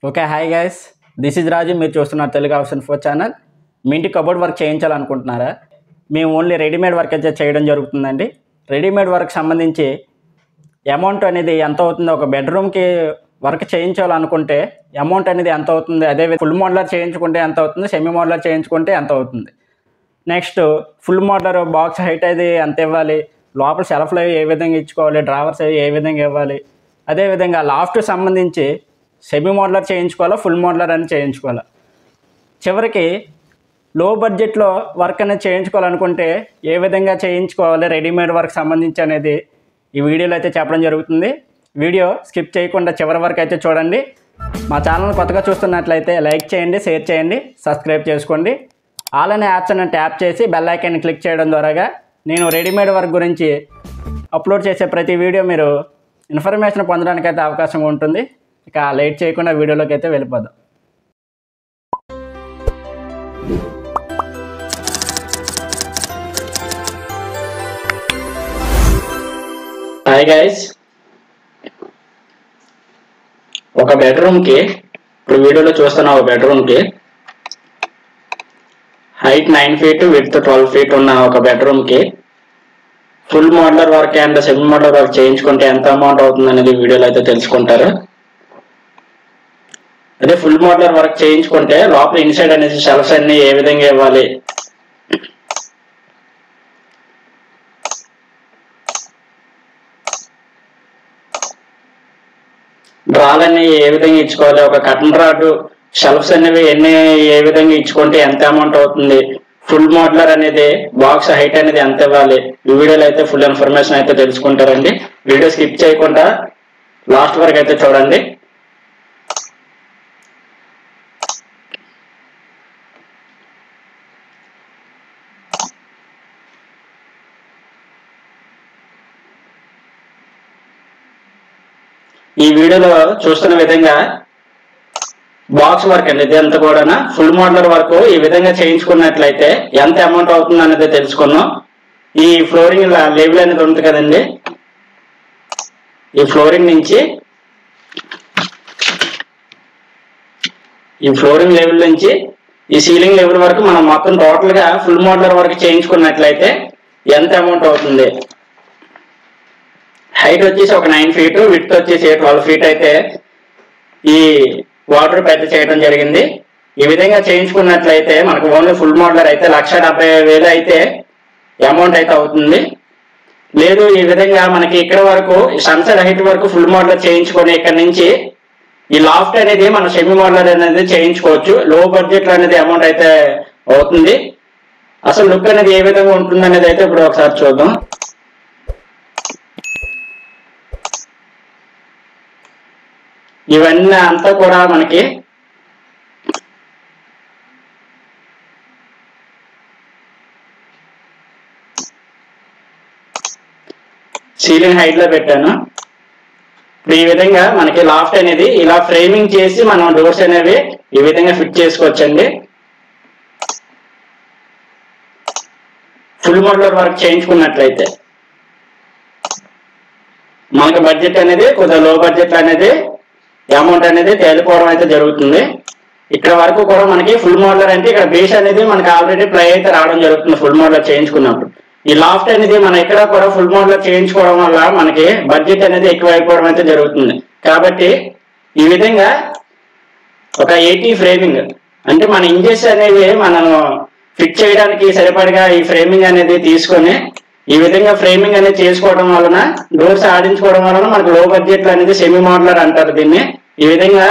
Okay hi guys, this is Raju. మీరు చూస్తున్నారు Telugu house info channel. మీ ఇంటి కబోర్డ్ వర్క్ చేయించాలనుకుంటున్నారా? మేము ఓన్లీ రెడీమేడ్ వర్క్ అయితే చేయడం జరుగుతుందండి. రెడీమేడ్ వర్క్ సంబంధించి అమౌంట్ అనేది ఎంత అవుతుందో, ఒక బెడ్రూమ్కి వర్క్ చేయించాలనుకుంటే అమౌంట్ అనేది ఎంత అవుతుంది, అదే ఫుల్ మోడలర్ చేయించుకుంటే ఎంత అవుతుంది, సెమీ మోడలర్ చేయించుకుంటే ఎంత అవుతుంది, next full modular box height అది ఎంత ఇవ్వాలి, లోపల షెల్ఫ్లు అవి ఏ విధంగా ఇచ్చుకోవాలి, డ్రావర్స్ అవి ఏ విధంగా ఇవ్వాలి, అదేవిధంగా లాఫ్ట్కి సంబంధించి సెమీ మోడలర్ చేయించుకోవాలా, ఫుల్ మోడలర్ అని చేయించుకోవాలా, చివరికి లో బడ్జెట్లో వర్క్ అనేది చేయించుకోవాలనుకుంటే ఏ విధంగా చేయించుకోవాలి, రెడీమేడ్ వర్క్ సంబంధించి అనేది ఈ వీడియోలో అయితే చెప్పడం జరుగుతుంది. వీడియో స్కిప్ చేయకుండా చివరి వరకు అయితే చూడండి. మా ఛానల్ కొత్తగా చూస్తున్నట్లయితే లైక్ చేయండి, షేర్ చేయండి, సబ్స్క్రైబ్ చేసుకోండి. ఆల్ అనే యాప్స్ని ట్యాప్ చేసి బెల్ ఐకాన్ని క్లిక్ చేయడం ద్వారాగా నేను రెడీమేడ్ వర్క్ గురించి అప్లోడ్ చేసే ప్రతి వీడియో మీరు ఇన్ఫర్మేషన్ పొందడానికి అయితే అవకాశం ఉంటుంది. ఇక లేట్ చేయకుండా వీడియోలోకి అయితే వెళ్ళిపోదాం. హాయ్ గైస్, ఒక బెడ్రూమ్కి ఇప్పుడు వీడియోలో చూస్తున్న ఒక బెడ్రూమ్కి హైట్ 9 feet విడ్త్ 12 feet ఉన్న ఒక బెడ్రూమ్కి full modular work and semi modular work చేయించుకుంటే ఎంత అమౌంట్ అవుతుంది అనేది వీడియోలో అయితే తెలుసుకుంటారు. అదే ఫుల్ మోడలర్ వర్క్ చేయించుకుంటే లోపల ఇన్సైడ్ అనేసి షెల్ఫ్స్ అన్ని ఏ విధంగా ఇవ్వాలి, డ్రాలన్నీ ఏ విధంగా ఇచ్చుకోవాలి, ఒక కటన్ రాడ్ షెల్ఫ్స్ అనేవి ఏ విధంగా ఇచ్చుకుంటే ఎంత అమౌంట్ అవుతుంది, ఫుల్ మోడలర్ అనేది బాక్స్ హైట్ అనేది ఎంత ఇవ్వాలి, ఈ వీడియోలో అయితే ఫుల్ ఇన్ఫర్మేషన్ అయితే తెలుసుకుంటారండి. వీడియో స్కిప్ చేయకుండా లాస్ట్ వరకు అయితే చూడండి. ఈ వీడియోలో చూస్తున్న విధంగా బాక్స్ వర్క్ అండి, ఇది అంతా కూడా ఫుల్ మోడలర్ వర్క్ ఈ విధంగా చేయించుకున్నట్లయితే ఎంత అమౌంట్ అవుతుంది అనేది తెలుసుకున్నాం. ఈ ఫ్లోరింగ్ లెవెల్ అనేది ఉంటుంది కదండి, ఈ ఫ్లోరింగ్ నుంచి ఈ సీలింగ్ లెవెల్ వరకు మనం మొత్తం టోటల్ గా ఫుల్ మోడలర్ వర్క్ చేయించుకున్నట్లయితే ఎంత అమౌంట్ అవుతుంది. హైట్ వచ్చేసి ఒక 9 feet, విడ్త్ వచ్చేసి 12 feet అయితే ఈ వాటర్ పెద్ద చేయడం జరిగింది. ఈ విధంగా చేయించుకున్నట్లయితే మనకు ఓన్లీ ఫుల్ మోడలర్ అయితే 1,70,000 అయితే అమౌంట్ అయితే అవుతుంది. లేదు ఈ విధంగా మనకి ఇక్కడ వరకు సన్సెట్ హైట్ వరకు ఫుల్ మోడలర్ చేయించుకొని ఇక్కడ నుంచి ఈ లాఫ్ట్ అనేది మనం సెమీ మోడలర్ అనేది చేయించుకోవచ్చు. లో బడ్జెట్ లో అనేది అమౌంట్ అయితే అవుతుంది. అసలు లుక్ అనేది ఏ విధంగా ఉంటుంది అనేది అయితే ఇప్పుడు ఒకసారి చూద్దాం. ఇవన్నీ అంతా కూడా మనకి సీలింగ్ హైట్ లో పెట్టాను. ఇప్పుడు ఈ విధంగా మనకి లాఫ్ట్ అనేది ఇలా ఫ్రేమింగ్ చేసి మనం డోర్స్ అనేవి ఈ విధంగా ఫిట్ చేసుకోవచ్చండి. ఫుల్ మోడలర్ వర్క్ చేయించుకున్నట్లయితే మనకి బడ్జెట్ అనేది కొద్దిగా లో బడ్జెట్ అనేది అమౌంట్ అనేది తేలిపోవడం అయితే జరుగుతుంది. ఇక్కడ వరకు కూడా మనకి ఫుల్ మోడలర్ అంటే ఇక్కడ బేస్ అనేది మనకి ఆల్రెడీ ప్లై అయితే రావడం జరుగుతుంది. ఫుల్ మోడలర్ చేయించుకున్నప్పుడు ఈ లాఫ్ట్ అనేది మనం ఇక్కడ కూడా ఫుల్ మోడలర్ చేయించుకోవడం వల్ల మనకి బడ్జెట్ అనేది ఎక్కువ అయిపోవడం అయితే జరుగుతుంది. కాబట్టి ఈ విధంగా ఒక 80 ఫ్రేమింగ్ అంటే మన ఇంజెస్ అనేవి మనం ఫిట్ చేయడానికి సరిపడగా ఈ ఫ్రేమింగ్ అనేది తీసుకొని ఈ విధంగా ఫ్రేమింగ్ అనేది చేసుకోవడం వలన డోర్స్ ఆడించుకోవడం వలన మనకు లో బడ్జెట్ అనేది సెమీ మోడలర్ అంటారు దీన్ని. ఈ విధంగా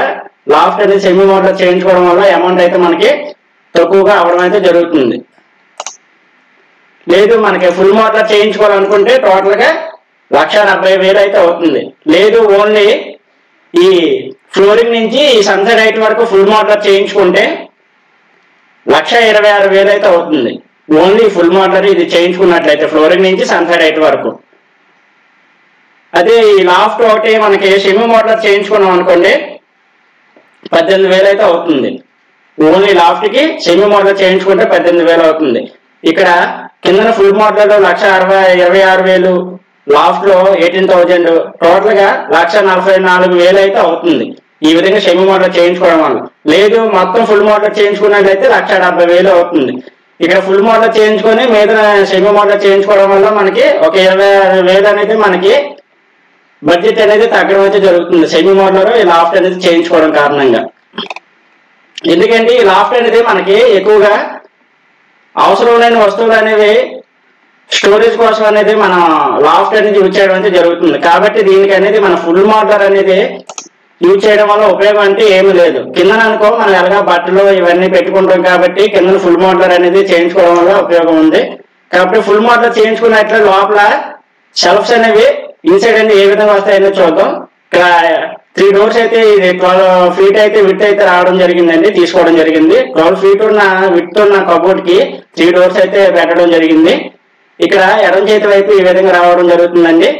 లాఫ్ట్ అనేది సెమీ మోడలర్ చేయించుకోవడం వల్ల అమౌంట్ అయితే మనకి తక్కువగా అవడం అయితే జరుగుతుంది. లేదు మనకి ఫుల్ మోడలర్ చేయించుకోవాలనుకుంటే టోటల్ గా 1,70,000 అయితే అవుతుంది. లేదు ఓన్లీ ఈ ఫ్లోరింగ్ నుంచి ఈ సన్సెట్ హైట్ వరకు ఫుల్ మోడలర్ చేయించుకుంటే 1,26,000 అయితే అవుతుంది. ఓన్లీ ఫుల్ మోడలర్ ఇది చేయించుకున్నట్లయితే ఫ్లోరింగ్ నుంచి సన్సెట్ హైట్ వరకు. అదే ఈ లాఫ్ట్ ఒకటి మనకి సెమీ మోడలర్ చేయించుకున్నాం అనుకోండి 18,000 అయితే అవుతుంది. ఓన్లీ లాఫ్ట్ కి సెమీ మోడలర్ చేయించుకుంటే 18,000 అవుతుంది. ఇక్కడ కింద ఫుల్ మోడలర్ 1,26,000, లాఫ్ట్ లో 18,000, టోటల్ గా 1,44,000 అయితే అవుతుంది. ఈ విధంగా సెమీ మోడల్ చేయించుకోవడం వల్ల. లేదు మొత్తం ఫుల్ మోడల్ చేయించుకున్నట్లయితే 1,70,000 అవుతుంది. ఇక్కడ ఫుల్ మోడల్ చేయించుకొని మీద సెమీ మోడల్ చేయించుకోవడం వల్ల మనకి ఒక 20,000 అనేది మనకి బడ్జెట్ అనేది తగ్గడం అయితే జరుగుతుంది సెమీ మోడలర్ ఈ లాఫ్ట్ అనేది చేయించుకోవడం కారణంగా. ఎందుకంటే ఈ లాఫ్ట్ అనేది మనకి ఎక్కువగా అవసరం లేని వస్తువులు అనేవి స్టోరేజ్ కోసం అనేది మనం లాఫ్ట్ అనేది యూజ్ చేయడం అయితే జరుగుతుంది. కాబట్టి దీనికి అనేది మన ఫుల్ మోడలర్ అనేది యూజ్ చేయడం వల్ల ఉపయోగం అంటే ఏమీ లేదు. కింద అనుకో మనం ఎలాగా బట్టలు ఇవన్నీ పెట్టుకుంటాం కాబట్టి కింద ఫుల్ మోడలర్ అనేది చేయించుకోవడం వల్ల ఉపయోగం ఉంది. కాబట్టి ఫుల్ మోడలర్ చేయించుకున్నట్లే లోపల షెల్ఫ్స్ అనేవి ఇన్సైడ్ అనేది ఏ విధంగా వస్తాయని చూద్దాం. ఇక్కడ 3 doors అయితే ఇది 12 feet అయితే విత్ అయితే రావడం జరిగిందండి, తీసుకోవడం జరిగింది. 12 feet ఉన్న విత్ ఉన్న కబోర్డ్ కి 3 doors అయితే పెట్టడం జరిగింది. ఇక్కడ ఎడం చేతి వైపు ఈ విధంగా రావడం జరుగుతుందండి.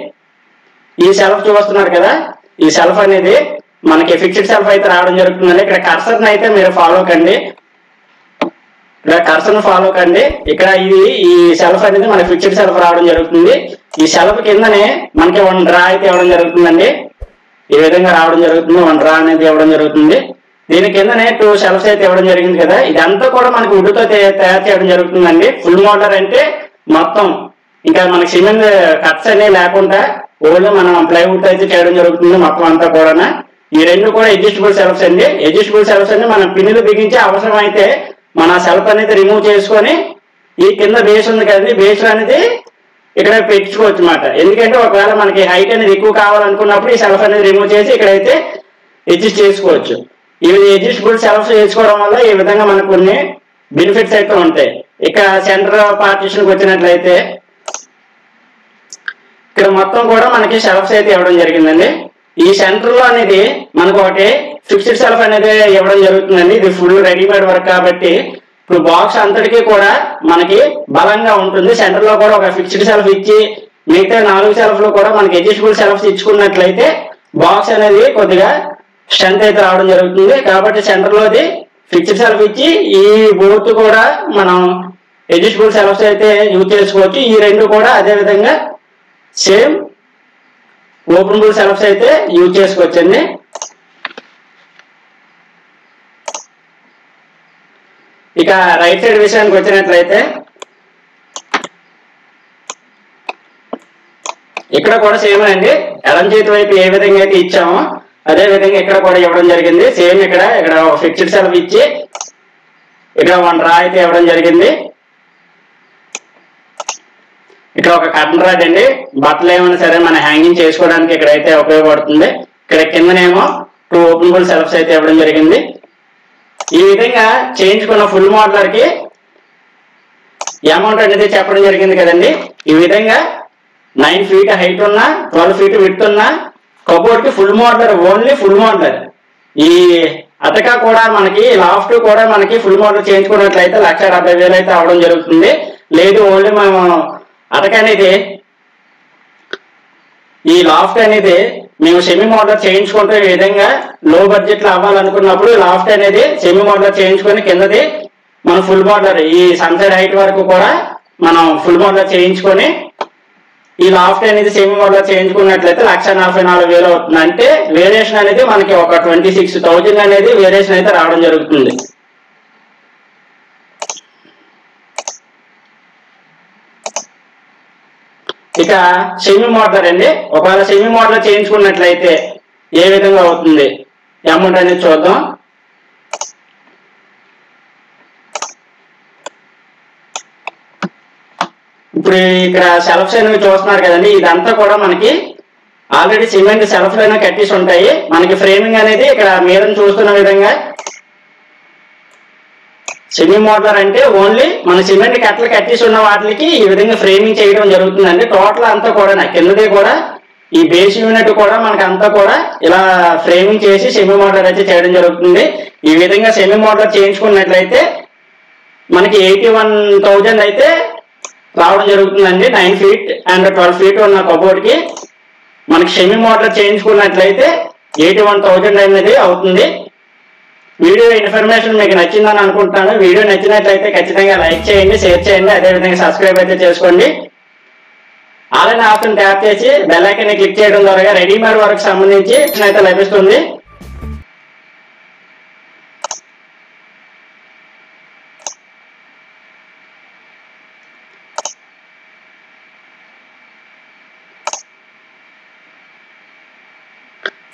ఈ సెల్ఫ్ చూస్తున్నారు కదా, ఈ సెల్ఫ్ అనేది మనకి ఫిక్స్డ్ సెల్ఫ్ అయితే రావడం జరుగుతుందండి. ఇక్కడ కర్సర్ అయితే మీరు ఫాలో కండి, ఇక్కడ కర్సర్ ఫాలో కండి. ఇక్కడ ఈ సెల్ఫ్ అనేది మనకి ఫిక్స్డ్ సెల్ఫ్ రావడం జరుగుతుంది. ఈ సెల్ఫ్ కిందనే మనకి 1 డ్రా అయితే ఇవ్వడం జరుగుతుందండి. ఈ విధంగా రావడం జరుగుతుంది, 1 డ్రా అనేది ఇవ్వడం జరుగుతుంది. దీని కిందనే 2 shelves అయితే ఇవ్వడం జరిగింది కదా. ఇదంతా కూడా మనకి వుడ్తో తయారు చేయడం జరుగుతుందండి. ఫుల్ మోడలర్ అంటే మొత్తం ఇంకా మనకి సిమెంట్ కట్స్ అనేవి లేకుండా ఓన్లీ మనం ప్లైవుడ్ అయితే చేయడం జరుగుతుంది మొత్తం అంతా కూడా. ఈ 2 కూడా అడ్జస్టబుల్ సెల్ఫ్స్ అండి. అడ్జస్టబుల్ సెల్ఫ్స్ అంటే మనం పిన్నులు బిగించి అవసరం అయితే మన సెల్ఫ్ అనేది రిమూవ్ చేసుకొని ఈ కింద బేస్ ఉంది కదండి, బేస్ అనేది ఇక్కడ పెట్టుకోవచ్చు అన్నమాట. ఎందుకంటే ఒకవేళ మనకి హైట్ అనేది ఎక్కువ కావాలనుకున్నప్పుడు ఈ సెల్ఫ్ అనేది రిమూవ్ చేసి ఇక్కడైతే అడ్జస్ట్ చేసుకోవచ్చు. ఇవి అడ్జస్టబుల్ సెల్ఫ్స్ చేసుకోవడం వల్ల ఈ విధంగా మనకు కొన్ని బెనిఫిట్స్ అయితే ఉంటాయి. ఇక సెంటర్ పార్టీషన్కి వచ్చినట్లయితే ఇక్కడ మొత్తం కూడా మనకి షెల్ఫ్స్ అయితే ఇవ్వడం జరిగిందండి. ఈ సెంటర్ లో అనేది మనకు ఒకటి ఫిక్స్డ్ సెల్ఫ్ అనేది ఇవ్వడం జరుగుతుందండి. ఇది ఫుల్ రెడీమేడ్ వర్క్ కాబట్టి ఇప్పుడు బాక్స్ అంతటికీ కూడా మనకి బలంగా ఉంటుంది. సెంటర్ లో కూడా ఒక ఫిక్స్డ్ సెల్ఫ్ ఇచ్చి మిగతా 4 సెల్ఫ్లు కూడా మనకి అడ్జస్టబుల్ సెల్ఫ్స్ ఇచ్చుకున్నట్లయితే బాక్స్ అనేది కొద్దిగా స్ట్రెంత్ అయితే రావడం జరుగుతుంది. కాబట్టి సెంటర్ లోది ఫిక్స్డ్ సెల్ఫ్ ఇచ్చి ఈ బోత్ కూడా మనం అడ్జస్టబుల్ సెల్ఫ్స్ అయితే యూజ్ చేసుకోవచ్చు. ఈ 2 కూడా అదే విధంగా సేమ్ ఓపెనబుల్ సెల్ఫ్స్ అయితే యూజ్ చేసుకోవచ్చండి. ఇక రైట్ సైడ్ విషయానికి వచ్చినట్లయితే ఇక్కడ కూడా సేమ్ అండి. ఎడం చేతి వైపు ఏ విధంగా అయితే ఇచ్చామో అదే విధంగా ఇక్కడ కూడా ఇవ్వడం జరిగింది. సేమ్ ఇక్కడ ఫిక్స్డ్ సెల్ఫ్ ఇచ్చి ఇక్కడ 1 డ్రా అయితే ఇవ్వడం జరిగింది. ఇక్కడ ఒక కర్టన్ రాడ్ అండి, బట్టలు ఏమైనా సరే మన హ్యాంగింగ్ చేసుకోవడానికి ఇక్కడైతే ఉపయోగపడుతుంది. ఇక్కడ కిందనేమో 2 ఓపెనబుల్ సెల్ఫ్స్ అయితే ఇవ్వడం జరిగింది. ఈ విధంగా చేయించుకున్న ఫుల్ మోడలర్ కి అమౌంట్ అనేది చెప్పడం జరిగింది కదండి. ఈ విధంగా 9 feet హైట్ ఉన్న 12 feet విడ్త్ ఉన్న కబోర్డ్ కి full modular, only full modular. ఈ అటక కూడా మనకి లాఫ్ట్ కూడా మనకి ఫుల్ మోడల్ చేయించుకున్నట్లయితే 1,70,000 అయితే అవడం జరుగుతుంది. లేదు ఓన్లీ మనం అటక అనేది ఈ లాఫ్ట్ అనేది మేము సెమీ మోడలర్ చేయించుకుంటే ఈ విధంగా లో బడ్జెట్ లో అవ్వాలనుకున్నప్పుడు లాఫ్ట్ అనేది సెమీ మోడలర్ చేయించుకొని కిందది మనం ఫుల్ మోడలర్ ఈ సన్సైడ్ హైట్ వరకు కూడా మనం ఫుల్ మోడలర్ చేయించుకొని ఈ లాఫ్ట్ అనేది సెమీ మోడలర్ చేయించుకున్నట్లయితే 1,44,000 అవుతుంది. అంటే వేరియేషన్ అనేది మనకి ఒక 26,000 అనేది వేరియేషన్ అయితే రావడం జరుగుతుంది. ఇక సెమీ మోడలర్ అండి, ఒకవేళ సెమీ మోడలర్ చేయించుకున్నట్లయితే ఏ విధంగా అవుతుంది అమౌంట్ అనేది చూద్దాం. ఇప్పుడు ఇక్కడ సెల్ఫ్స్ అనేవి చూస్తున్నారు కదండి, ఇదంతా కూడా మనకి ఆల్రెడీ సిమెంట్ సెల్ఫ్ అయినా కట్టేసి ఉంటాయి. మనకి ఫ్రేమింగ్ అనేది ఇక్కడ మీద చూస్తున్న విధంగా సెమీ మోడలర్ అంటే ఓన్లీ మన సిమెంట్ కట్టలు కట్టేసి ఉన్న వాటికి ఈ విధంగా ఫ్రేమింగ్ చేయడం జరుగుతుందండి. టోటల్ అంతా కూడా కిందది కూడా ఈ బేస్ యూనిట్ కూడా మనకి అంతా కూడా ఇలా ఫ్రేమింగ్ చేసి సెమీ మోడలర్ అయితే చేయడం జరుగుతుంది. ఈ విధంగా సెమీ మోడలర్ చేయించుకున్నట్లయితే మనకి 81,000 అయితే రావడం జరుగుతుందండి. 9 feet అండ్ 12 feet ఉన్న కబోర్డ్ కి మనకి సెమీ మోడలర్ చేయించుకున్నట్లయితే 81,000 అనేది అవుతుంది. వీడియో ఇన్ఫర్మేషన్ మీకు నచ్చిందని అనుకుంటున్నాను. వీడియో నచ్చినట్లయితే ఖచ్చితంగా లైక్ చేయండి, షేర్ చేయండి, అదేవిధంగా సబ్స్క్రైబ్ అయితే చేసుకోండి. ఆన్లైన్ ఆప్షన్ ట్యాప్ చేసి బెల్ ఐకాన్ క్లిక్ చేయడం ద్వారా రెడీమేడ్ వర్క్ సంబంధించి అయితే లభిస్తుంది.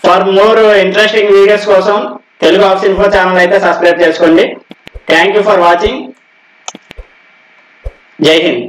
ఫర్ మోర్ ఇంట్రెస్టింగ్ వీడియోస్ కోసం తెలుగు హౌస్ ఇన్ఫో ఛానల్ అయితే సబ్స్క్రైబ్ చేసుకోండి. Thank you for watching. జై హింద్.